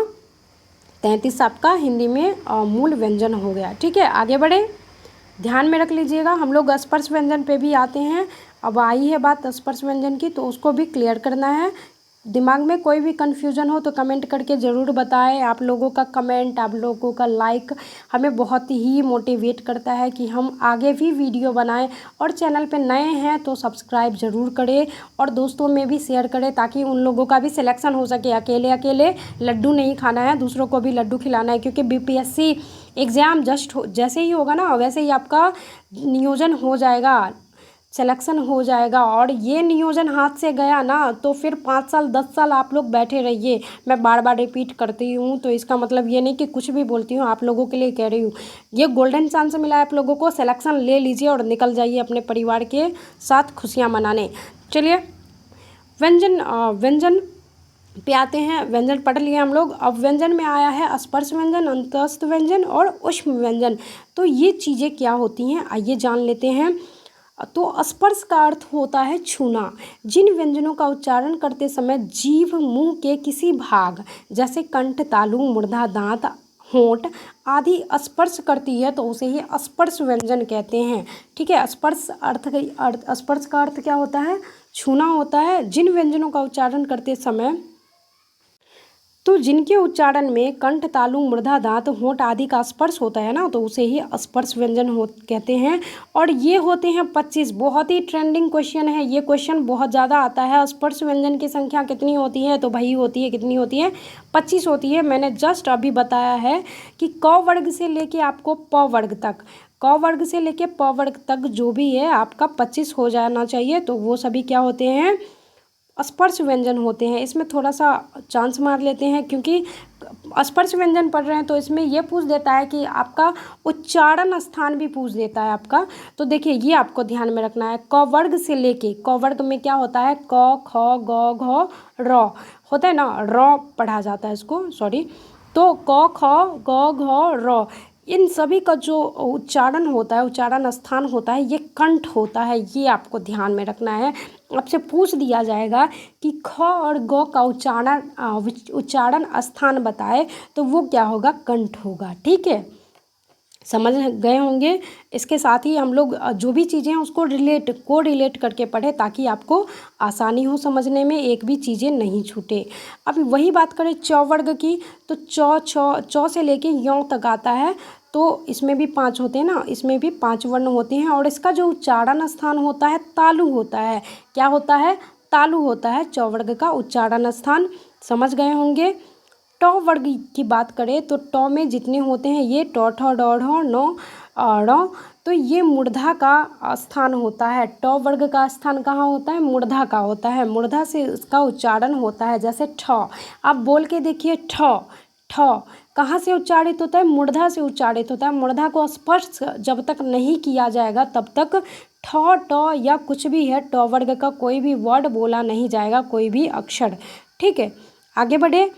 33 आपका हिंदी में मूल व्यंजन हो गया। ठीक है, आगे बढ़े, ध्यान में रख लीजिएगा। हम लोग स्पर्श व्यंजन पे भी आते हैं। अब आई है बात स्पर्श व्यंजन की, तो उसको भी क्लियर करना है। दिमाग में कोई भी कन्फ्यूजन हो तो कमेंट करके ज़रूर बताएं। आप लोगों का कमेंट, आप लोगों का लाइक हमें बहुत ही मोटिवेट करता है कि हम आगे भी वीडियो बनाएं। और चैनल पे नए हैं तो सब्सक्राइब ज़रूर करें और दोस्तों में भी शेयर करें, ताकि उन लोगों का भी सिलेक्शन हो सके। अकेले अकेले लड्डू नहीं खाना है, दूसरों को भी लड्डू खिलाना है। क्योंकि बीपीएससी एग्ज़ाम जैसे ही होगा ना, वैसे ही आपका नियोजन हो जाएगा, सिलेक्शन हो जाएगा। और ये नियोजन हाथ से गया ना तो फिर 5 साल 10 साल आप लोग बैठे रहिए। मैं बार बार रिपीट करती हूँ, तो इसका मतलब ये नहीं कि कुछ भी बोलती हूँ, आप लोगों के लिए कह रही हूँ। ये गोल्डन चांस मिला है आप लोगों को, सिलेक्शन ले लीजिए और निकल जाइए अपने परिवार के साथ खुशियाँ मनाने। चलिए व्यंजन पे आते हैं। व्यंजन पढ़ लिए हम लोग। अब व्यंजन में आया है स्पर्श व्यंजन, अंतस्थ व्यंजन और ऊष्म व्यंजन। तो ये चीज़ें क्या होती हैं आइए जान लेते हैं। तो स्पर्श का अर्थ होता है छूना। जिन व्यंजनों का उच्चारण करते समय जीभ मुंह के किसी भाग जैसे कंठ, तालु, मूर्धा, दांत, होंठ आदि स्पर्श करती है तो उसे ही स्पर्श व्यंजन कहते हैं। ठीक है, स्पर्श का अर्थ क्या होता है, छूना होता है। जिन व्यंजनों का उच्चारण करते समय, तो जिनके उच्चारण में कंठ, तालु, मूर्धा, दांत, होंठ आदि का स्पर्श होता है ना, तो उसे ही स्पर्श व्यंजन कहते हैं। और ये होते हैं 25। बहुत ही ट्रेंडिंग क्वेश्चन है ये, क्वेश्चन बहुत ज़्यादा आता है। स्पर्श व्यंजन की संख्या कितनी होती है, तो भाई होती है, कितनी होती है, 25 होती है। मैंने जस्ट अभी बताया है कि क वर्ग से लेके आपको प वर्ग तक, क वर्ग से लेके प वर्ग तक जो भी है आपका 25 हो जाना चाहिए। तो वो सभी क्या होते हैं, स्पर्श व्यंजन होते हैं। इसमें थोड़ा सा चांस मार लेते हैं, क्योंकि स्पर्श व्यंजन पढ़ रहे हैं तो इसमें ये पूछ देता है कि आपका उच्चारण स्थान भी पूछ देता है आपका। तो देखिए ये आपको ध्यान में रखना है। क वर्ग से लेके, क वर्ग में क्या होता है, क, ख, ग, घ, र होता है ना, र पढ़ा जाता है इसको, सॉरी। तो क, ख, ग, घ, र इन सभी का जो उच्चारण होता है, उच्चारण स्थान होता है, ये कंठ होता है। ये आपको ध्यान में रखना है। आपसे पूछ दिया जाएगा कि ख और ग का उच्चारण स्थान बताए, तो वो क्या होगा, कंठ होगा। ठीक है, समझ गए होंगे। इसके साथ ही हम लोग जो भी चीज़ें हैं उसको रिलेट करके पढ़े, ताकि आपको आसानी हो समझने में, एक भी चीज़ें नहीं छूटे। अब वही बात करें च वर्ग की, तो चौ से लेके यौ तक आता है। तो इसमें भी 5 होते हैं ना, इसमें भी 5 वर्ण होते हैं। और इसका जो उच्चारण स्थान होता है तालु होता है। क्या होता है, तालु होता है च वर्ग का उच्चारण स्थान। समझ गए होंगे। ट वर्ग की बात करें तो ट में जितने होते हैं ये ट, ठ, ड, ढ, न, ण, तो ये मूर्धा का स्थान होता है। ट वर्ग का स्थान कहाँ होता है, मूर्धा का होता है। मूर्धा से इसका उच्चारण होता है। जैसे ठ, आप बोल के देखिए, ठ, ठ कहाँ से उच्चारित होता है, मूर्धा से उच्चारित होता है। मूर्धा को स्पर्श जब तक नहीं किया जाएगा तब तक ठ, ट या कुछ भी है, ट वर्ग का कोई भी वर्ड बोला नहीं जाएगा, कोई भी अक्षर। ठीक है, आगे बढ़े।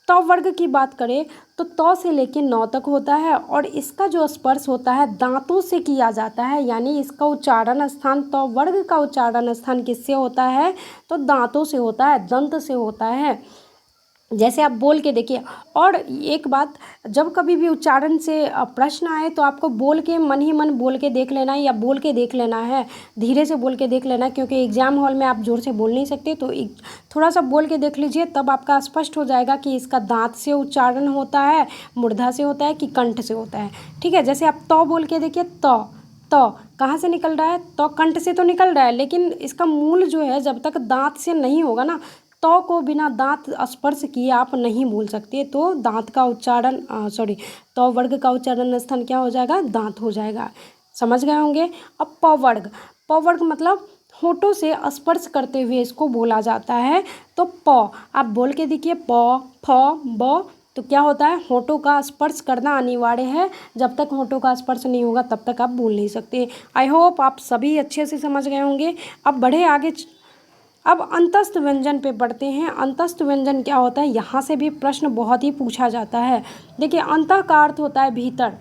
त वर्ग की बात करें तो त से लेके नौ तक होता है। और इसका जो स्पर्श होता है दांतों से किया जाता है, यानी इसका उच्चारण स्थान, त वर्ग का उच्चारण स्थान किससे होता है, तो दांतों से होता है, दंत से होता है। जैसे आप बोल के देखिए। और एक बात, जब कभी भी उच्चारण से प्रश्न आए तो आपको बोल के मन ही मन बोल के देख लेना है, या बोल के देख लेना है, धीरे से बोल के देख लेना है। क्योंकि एग्जाम हॉल में आप जोर से बोल नहीं सकते, तो थोड़ा सा बोल के देख लीजिए, तब आपका स्पष्ट हो जाएगा कि इसका दांत से उच्चारण होता है, मूर्धा से होता है कि कंठ से होता है। ठीक है, जैसे आप तो बोल के देखिए, तो कहाँ से निकल रहा है, तो कंठ से तो निकल रहा है, लेकिन इसका मूल जो है जब तक दांत से नहीं होगा ना, तो को बिना दांत स्पर्श किए आप नहीं बोल सकते। तो दांत का उच्चारण तो वर्ग का उच्चारण स्थान क्या हो जाएगा, दांत हो जाएगा। समझ गए होंगे। अब प वर्ग मतलब होठों से स्पर्श करते हुए इसको बोला जाता है। तो प आप बोल के देखिए, प, फ, ब, तो क्या होता है, होठों का स्पर्श करना अनिवार्य है। जब तक होठों का स्पर्श नहीं होगा तब तक आप बोल नहीं सकते। आई होप आप सभी अच्छे से समझ गए होंगे। अब बढ़े आगे। अब अंतस्थ व्यंजन पे बढ़ते हैं। अंतस्थ व्यंजन क्या होता है, यहाँ से भी प्रश्न बहुत ही पूछा जाता है। देखिए, अंतः का अर्थ होता है भीतर।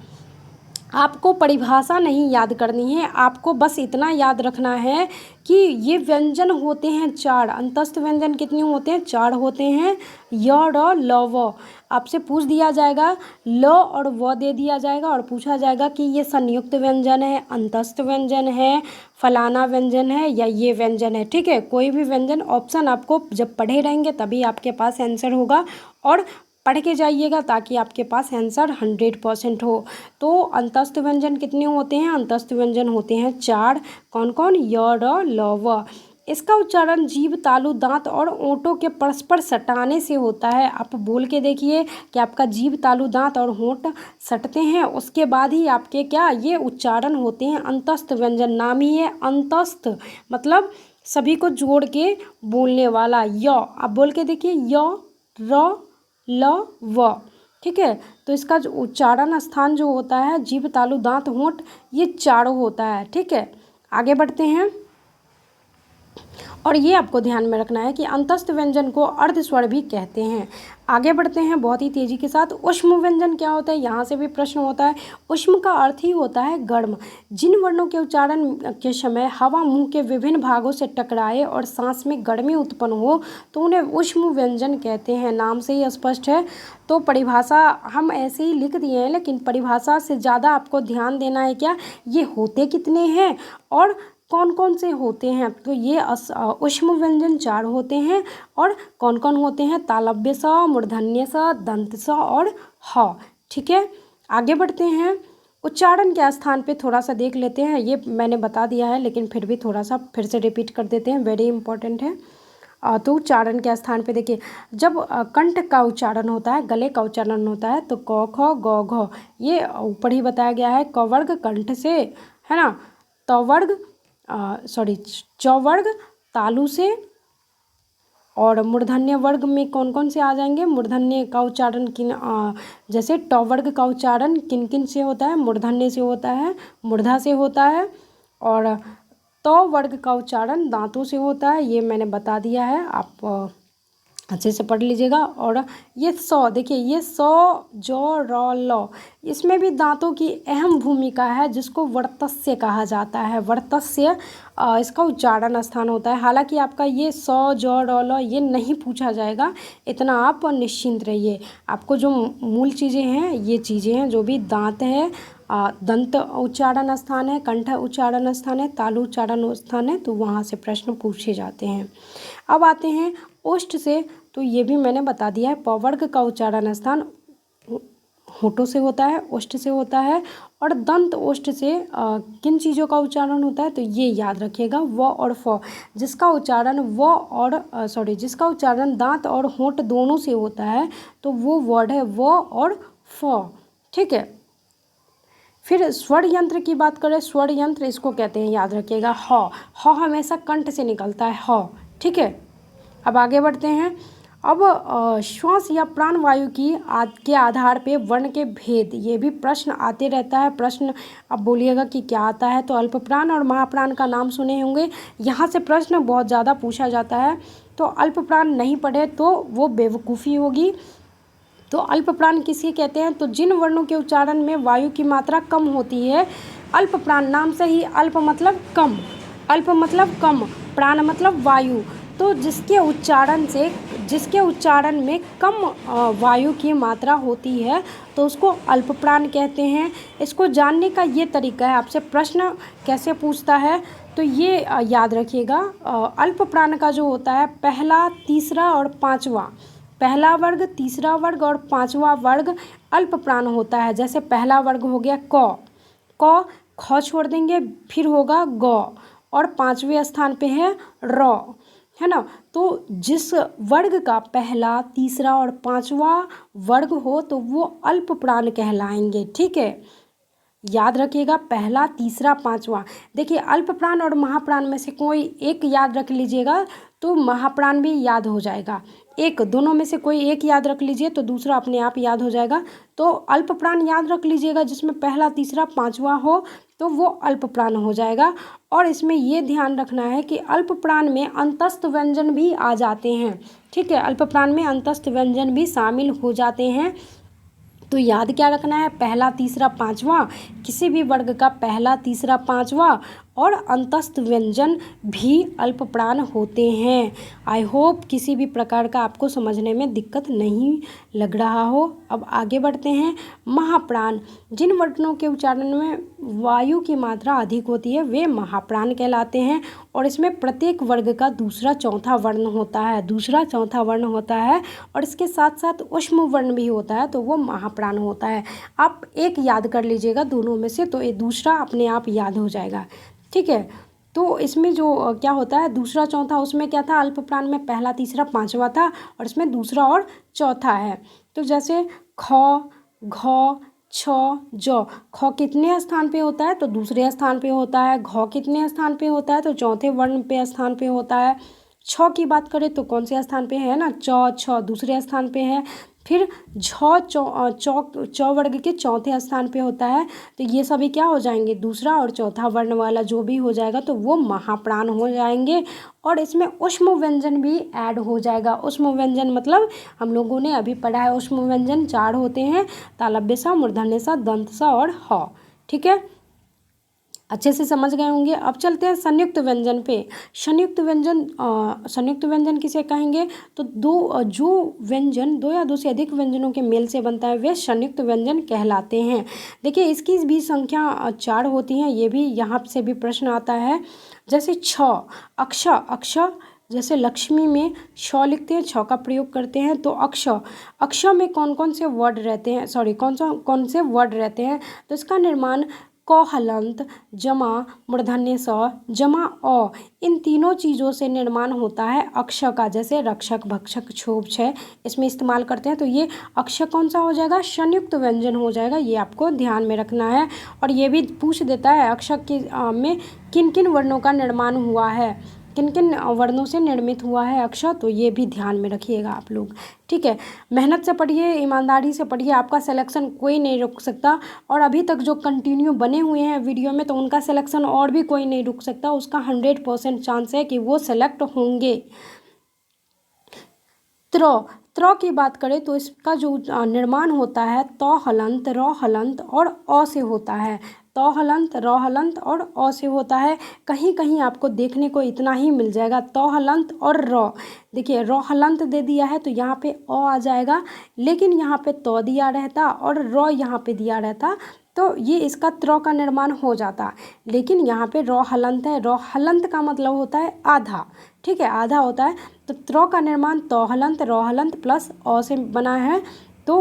आपको परिभाषा नहीं याद करनी है, आपको बस इतना याद रखना है कि ये व्यंजन होते हैं 4। अंतस्थ व्यंजन कितने होते हैं, 4 होते हैं। य, र, ल, व। आपसे पूछ दिया जाएगा, ल और व दे दिया जाएगा और पूछा जाएगा कि ये संयुक्त व्यंजन है, अंतस्थ व्यंजन है, फलाना व्यंजन है या ये व्यंजन है। ठीक है, कोई भी व्यंजन ऑप्शन आपको जब पढ़े रहेंगे तभी आपके पास आंसर होगा, और पढ़ के जाइएगा ताकि आपके पास आंसर 100% हो। तो अंतस्थ व्यंजन कितने होते हैं, अंतस्थ व्यंजन होते हैं 4। कौन कौन, य, र, ल, व। इसका उच्चारण जीभ, तालु, दांत और ओंठों के परस्पर सटाने से होता है। आप बोल के देखिए कि आपका जीभ, तालु, दांत और होंठ सटते हैं, उसके बाद ही आपके क्या ये उच्चारण होते हैं अंतस्थ व्यंजन। नाम ही है अंतस्थ, मतलब सभी को जोड़ के बोलने वाला। य, आप बोल के देखिए, य, र, ल, व। ठीक है, तो इसका जो उच्चारण स्थान जो होता है जीभ, तालु, दांत, होंठ, ये चारों होता है। ठीक है, आगे बढ़ते हैं। और ये आपको ध्यान में रखना है कि अंतस्थ व्यंजन को अर्ध स्वर भी कहते हैं। आगे बढ़ते हैं बहुत ही तेजी के साथ। ऊष्म व्यंजन क्या होता है, यहाँ से भी प्रश्न होता है। ऊष्म का अर्थ ही होता है गर्म। जिन वर्णों के उच्चारण के समय हवा मुंह के विभिन्न भागों से टकराए और सांस में गर्मी उत्पन्न हो तो उन्हें ऊष्म व्यंजन कहते हैं। नाम से ही स्पष्ट है। तो परिभाषा हम ऐसे ही लिख दिए हैं, लेकिन परिभाषा से ज़्यादा आपको ध्यान देना है क्या, ये होते कितने हैं और कौन कौन से होते हैं। तो ये ऊष्म व्यंजन 4 होते हैं, और कौन कौन होते हैं, तालव्य स, मूर्धन्य स, दंत स और ह। ठीक है, आगे बढ़ते हैं। उच्चारण के स्थान पे थोड़ा सा देख लेते हैं। ये मैंने बता दिया है, लेकिन फिर भी थोड़ा सा फिर से रिपीट कर देते हैं, वेरी इंपॉर्टेंट है। तो उच्चारण के स्थान पे देखिए, जब कंठ का उच्चारण होता है, गले का उच्चारण होता है, तो क, ख, ग, घ, ये ऊपर ही बताया गया है। क वर्ग कंठ से, है ना, त वर्ग च वर्ग तालु से, और मूर्धन्य वर्ग में कौन कौन से आ जाएंगे, मूर्धन्य का उच्चारण किन जैसे ट वर्ग का उच्चारण किन किन से होता है, मूर्धन्य से होता है, मूर्धा से होता है, और त वर्ग का उच्चारण दांतों से होता है। ये मैंने बता दिया है, आप अच्छे से पढ़ लीजिएगा। और ये सौ, देखिए ये सौ, जो, र, ल, इसमें भी दांतों की अहम भूमिका है, जिसको वर्तस्य कहा जाता है। वर्तस्य इसका उच्चारण स्थान होता है। हालांकि आपका ये सौ, जो, र, ल ये नहीं पूछा जाएगा, इतना आप निश्चिंत रहिए। आपको जो मूल चीज़ें हैं, ये चीज़ें हैं, जो भी दांत है, दंत उच्चारण स्थान है, कंठ उच्चारण स्थान है, तालु उच्चारण स्थान है, तो वहाँ से प्रश्न पूछे जाते हैं। अब आते हैं ओष्ठ से, तो ये भी मैंने बता दिया है। प वर्ग का उच्चारण स्थान होठों से होता है, ओष्ठ से होता है। और दंत ओष्ठ से किन चीज़ों का उच्चारण होता है, तो ये याद रखिएगा, व और फ, जिसका उच्चारण जिसका उच्चारण दांत और होंठ दोनों से होता है, तो वो वर्ड है व और फ। ठीक है, फिर स्वर यंत्र की बात करें, स्वर यंत्र इसको कहते हैं, याद रखिएगा, ह हमेशा कंठ से निकलता है, ह। ठीक है, अब आगे बढ़ते हैं। अब श्वास या प्राण वायु के आधार पे वर्ण के भेद, ये भी प्रश्न आते रहता है। प्रश्न अब बोलिएगा कि क्या आता है, तो अल्प प्राण और महाप्राण का नाम सुने होंगे, यहाँ से प्रश्न बहुत ज़्यादा पूछा जाता है। तो अल्प प्राण नहीं पढ़े तो वो बेवकूफ़ी होगी। तो अल्प प्राण किसे कहते हैं, तो जिन वर्णों के उच्चारण में वायु की मात्रा कम होती है, अल्प प्राण। नाम से ही अल्प मतलब कम, अल्प मतलब कम, प्राण मतलब वायु। तो जिसके उच्चारण में कम वायु की मात्रा होती है, तो उसको अल्प प्राण कहते हैं। इसको जानने का ये तरीका है, आपसे प्रश्न कैसे पूछता है, तो ये याद रखिएगा। अल्प प्राण का जो होता है, पहला, तीसरा और पांचवा, पहला वर्ग, तीसरा वर्ग और पांचवा वर्ग अल्प प्राण होता है। जैसे पहला वर्ग हो गया क, ख छोड़ देंगे, फिर होगा ग, और पांचवें स्थान पे है र, है ना। तो जिस वर्ग का पहला, तीसरा और पांचवा वर्ग हो, तो वो अल्प प्राण कहलाएंगे। ठीक है, याद रखिएगा, पहला, तीसरा, पांचवा। देखिए, अल्प प्राण और महाप्राण में से कोई एक याद रख लीजिएगा तो महाप्राण भी याद हो जाएगा। एक, दोनों में से कोई एक याद रख लीजिए तो दूसरा अपने आप याद हो जाएगा। तो अल्प प्राण याद रख लीजिएगा जिसमें पहला, तीसरा, पांचवा हो, तो वो अल्प प्राण हो जाएगा। और इसमें ये ध्यान रखना है कि अल्प प्राण में अंतस्थ व्यंजन भी आ जाते हैं, ठीक है, अल्प प्राण में अंतस्थ व्यंजन भी शामिल हो जाते हैं। तो याद क्या रखना है, पहला तीसरा पांचवा, किसी भी वर्ग का पहला तीसरा पांचवा और अंतस्थ व्यंजन भी अल्प प्राण होते हैं। आई होप किसी भी प्रकार का आपको समझने में दिक्कत नहीं लग रहा हो। अब आगे बढ़ते हैं। महाप्राण, जिन वर्णों के उच्चारण में वायु की मात्रा अधिक होती है वे महाप्राण कहलाते हैं। और इसमें प्रत्येक वर्ग का दूसरा चौथा वर्ण होता है, दूसरा चौथा वर्ण होता है, और इसके साथ साथ ऊष्म वर्ण भी होता है, तो वो महाप्राण होता है। आप एक याद कर लीजिएगा दोनों में से, तो ये दूसरा अपने आप याद हो जाएगा, ठीक है। तो इसमें जो क्या होता है, दूसरा चौथा, उसमें क्या था, अल्प प्राण में पहला तीसरा पांचवा था, और इसमें दूसरा और चौथा है। तो जैसे ख, घ, छ, ज, ख कितने स्थान पे होता है, तो दूसरे स्थान पे होता है। घ कितने स्थान पे होता है, तो चौथे वर्ण पे स्थान पे होता है। छ की बात करें तो कौन से स्थान पे है ना, च, छ दूसरे स्थान पे है। फिर झ चौ वर्ग के चौथे स्थान पे होता है। तो ये सभी क्या हो जाएंगे, दूसरा और चौथा वर्ण वाला जो भी हो जाएगा तो वो महाप्राण हो जाएंगे। और इसमें ऊष्म व्यंजन भी ऐड हो जाएगा। ऊष्म व्यंजन मतलब हम लोगों ने अभी पढ़ा है, ऊष्म व्यंजन 4 होते हैं, तालव्य सा, मूर्धन्य सा, दंत सा और ह, ठीक है, अच्छे से समझ गए होंगे। अब चलते हैं संयुक्त व्यंजन पे। संयुक्त व्यंजन किसे कहेंगे, तो जो व्यंजन दो या दो से अधिक व्यंजनों के मेल से बनता है वे संयुक्त व्यंजन कहलाते हैं। देखिए इसकी भी संख्या 4 होती हैं, ये भी यहाँ से भी प्रश्न आता है। जैसे छ, अक्ष, जैसे लक्ष्मी में छ लिखते हैं, छ का प्रयोग करते हैं, तो अक्ष में कौन कौन से वर्ड रहते हैं, सॉरी कौन से वर्ड रहते हैं, तो इसका निर्माण क हलंत जमा मूर्धन्य स जमा अ, इन तीनों चीज़ों से निर्माण होता है अक्ष का। जैसे रक्षक, भक्षक, क्षोभ, क्षय इसमें इस्तेमाल करते हैं, तो ये अक्ष कौन सा हो जाएगा, संयुक्त व्यंजन हो जाएगा। ये आपको ध्यान में रखना है। और ये भी पूछ देता है अक्ष के में किन किन वर्णों का निर्माण हुआ है, किन किन वर्णों से निर्मित हुआ है अक्षर, तो ये भी ध्यान में रखिएगा आप लोग, ठीक है। मेहनत से पढ़िए, ईमानदारी से पढ़िए, आपका सिलेक्शन कोई नहीं रुक सकता। और अभी तक जो कंटिन्यू बने हुए हैं वीडियो में, तो उनका सिलेक्शन और भी कोई नहीं रुक सकता, उसका 100% चांस है कि वो सेलेक्ट होंगे। त्र की बात करें तो इसका जो निर्माण होता है त हलंत, र हलंत और अ से होता है। त हलंत, र हलंत और अ से होता है। कहीं कहीं आपको देखने को इतना ही मिल जाएगा, त हलंत और र। देखिए र हलंत दे दिया है तो यहाँ पे अ आ जाएगा, लेकिन यहाँ पे त दिया रहता और र यहाँ पे दिया रहता, तो ये इसका त्र का निर्माण हो जाता। लेकिन यहाँ पे र हलंत है, र हलंत का मतलब होता है आधा, ठीक है, आधा होता है। तो त्र का निर्माण त हलंत, र हलंत प्लस अ से बना है। तो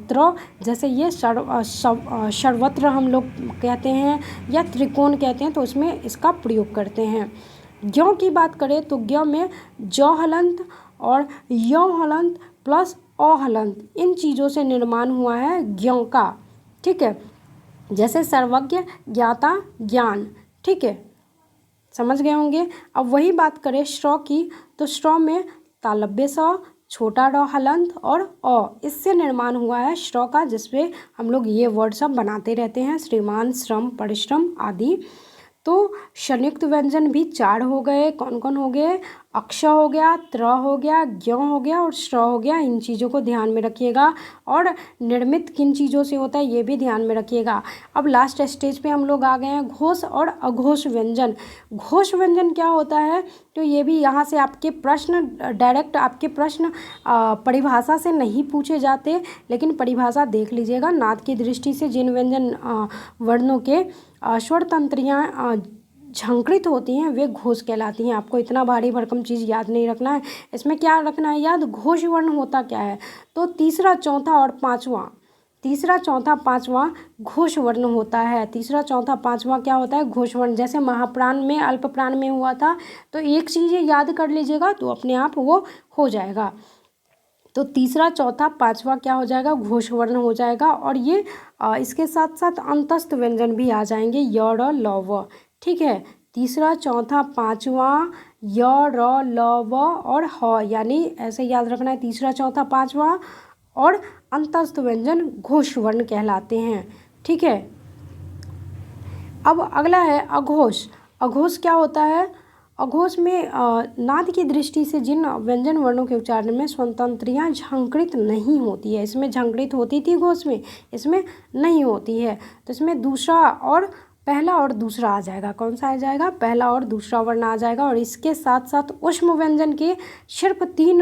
त्र, जैसे ये सर्वत्र हम लोग कहते हैं या त्रिकोण कहते हैं, तो उसमें इसका प्रयोग करते हैं। ज्यों की बात करें तो ज्यों में ज हलंत और य हलंत प्लस अ हलंत, इन चीज़ों से निर्माण हुआ है ज्यों का, ठीक है। जैसे सर्वज्ञ, ज्ञाता, ज्ञान, ठीक है, समझ गए होंगे। अब वही बात करें श्र की, तो श्र में तालव्य स, छोटा र हलंत और अ, इससे निर्माण हुआ है श्र का, जिसपे हम लोग ये वर्ड सब बनाते रहते हैं, श्रीमान, श्रम, परिश्रम आदि। तो संयुक्त व्यंजन भी 4 हो गए। कौन कौन हो गए, अक्ष हो गया, त्र हो गया, ज्यों हो गया और श्र हो गया। इन चीज़ों को ध्यान में रखिएगा। और निर्मित किन चीज़ों से होता है ये भी ध्यान में रखिएगा। अब लास्ट स्टेज पे हम लोग आ गए हैं घोष और अघोष व्यंजन। घोष व्यंजन क्या होता है, तो ये भी यहाँ से आपके प्रश्न डायरेक्ट आपके प्रश्न परिभाषा से नहीं पूछे जाते, लेकिन परिभाषा देख लीजिएगा। नाद की दृष्टि से जिन व्यंजन वर्णों के स्वर तंत्रियाँ झंकृत होती हैं वे घोष कहलाती हैं। आपको इतना भारी भरकम चीज़ याद नहीं रखना है। इसमें क्या रखना है याद, घोष वर्ण होता क्या है, तो तीसरा, चौथा और पांचवा घोष वर्ण होता है। तीसरा, चौथा, पांचवा क्या होता है, घोष वर्ण। जैसे महाप्राण में, अल्प प्राण में हुआ था, तो एक चीज़ याद कर लीजिएगा तो अपने आप वो हो जाएगा। तो तीसरा, चौथा, पांचवा क्या हो जाएगा, घोष वर्ण हो जाएगा। और ये इसके साथ साथ अंतस्थ व्यंजन भी आ जाएंगे, य, र, ल, व, ठीक है। तीसरा, चौथा, पांचवा य, र, ल, व और ह, यानी ऐसे याद रखना है, तीसरा, चौथा, पांचवा और अंतस्थ व्यंजन घोष वर्ण कहलाते हैं, ठीक है। अब अगला है अघोष। अघोष क्या होता है? अघोष में नाद की दृष्टि से जिन व्यंजन वर्णों के उच्चारण में स्वतंत्रियाँ झंकृत नहीं होती है, इसमें झंकृत होती थी घोष में, इसमें नहीं होती है, तो इसमें दूसरा और पहला और दूसरा आ जाएगा। कौन सा आ जाएगा? पहला और दूसरा वर्ण आ जाएगा। और इसके साथ साथ ऊष्म व्यंजन के सिर्फ 3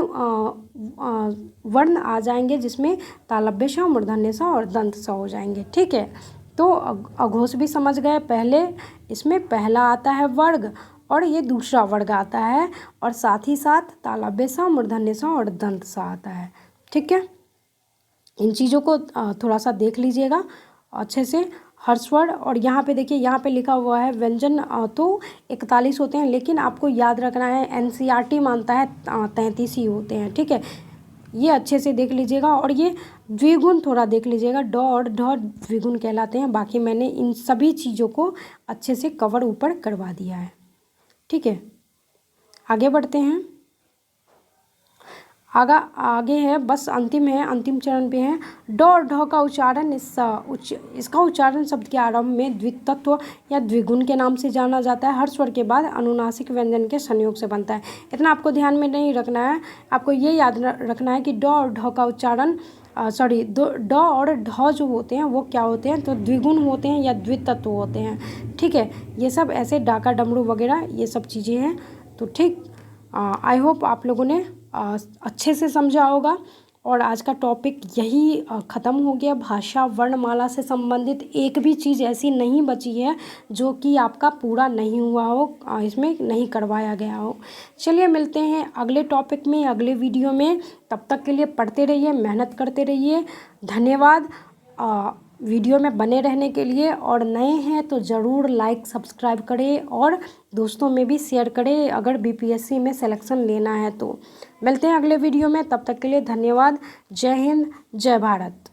वर्ण आ जाएंगे, जिसमें तालव्य स, मूर्धन्य स और दंत स हो जाएंगे। ठीक है, तो अघोष भी समझ गए। पहले इसमें पहला आता है वर्ग और ये दूसरा वर्ग आता है, और साथ ही साथ तालव्य स, मूर्धन्य स और दंत स आता है। ठीक है, इन चीज़ों को थोड़ा सा देख लीजिएगा अच्छे से। हर्षवर्ड, और यहाँ पे देखिए, यहाँ पे लिखा हुआ है व्यंजन तो 41 होते हैं, लेकिन आपको याद रखना है NCERT मानता है 33 ही होते हैं। ठीक है, ये अच्छे से देख लीजिएगा। और ये द्विगुण थोड़ा देख लीजिएगा, ड और ढ द्विगुण कहलाते हैं। बाकी मैंने इन सभी चीज़ों को अच्छे से कवर ऊपर करवा दिया है। ठीक है, आगे बढ़ते हैं। आगे है, बस अंतिम है, अंतिम चरण पे है। ड और ढ का उच्चारण इसका उच्चारण शब्द के आरंभ में द्वितत्व या द्विगुण के नाम से जाना जाता है। हर स्वर के बाद अनुनासिक व्यंजन के संयोग से बनता है। इतना आपको ध्यान में नहीं रखना है, आपको ये याद रखना है कि ड और ढ का उच्चारण ड और ढ जो होते हैं वो क्या होते हैं, तो द्विगुण होते हैं या द्वितत्व होते हैं। ठीक है, ये सब ऐसे डाका डमरू वगैरह ये सब चीज़ें हैं। तो ठीक, आई होप आप लोगों ने अच्छे से समझा होगा। और आज का टॉपिक यही ख़त्म हो गया। भाषा वर्णमाला से संबंधित एक भी चीज़ ऐसी नहीं बची है जो कि आपका पूरा नहीं हुआ हो, इसमें नहीं करवाया गया हो। चलिए मिलते हैं अगले टॉपिक में, अगले वीडियो में। तब तक के लिए पढ़ते रहिए, मेहनत करते रहिए। धन्यवाद वीडियो में बने रहने के लिए। और नए हैं तो ज़रूर लाइक सब्सक्राइब करें और दोस्तों में भी शेयर करें अगर BPSC में सिलेक्शन लेना है तो। मिलते हैं अगले वीडियो में, तब तक के लिए धन्यवाद। जय हिंद, जय भारत।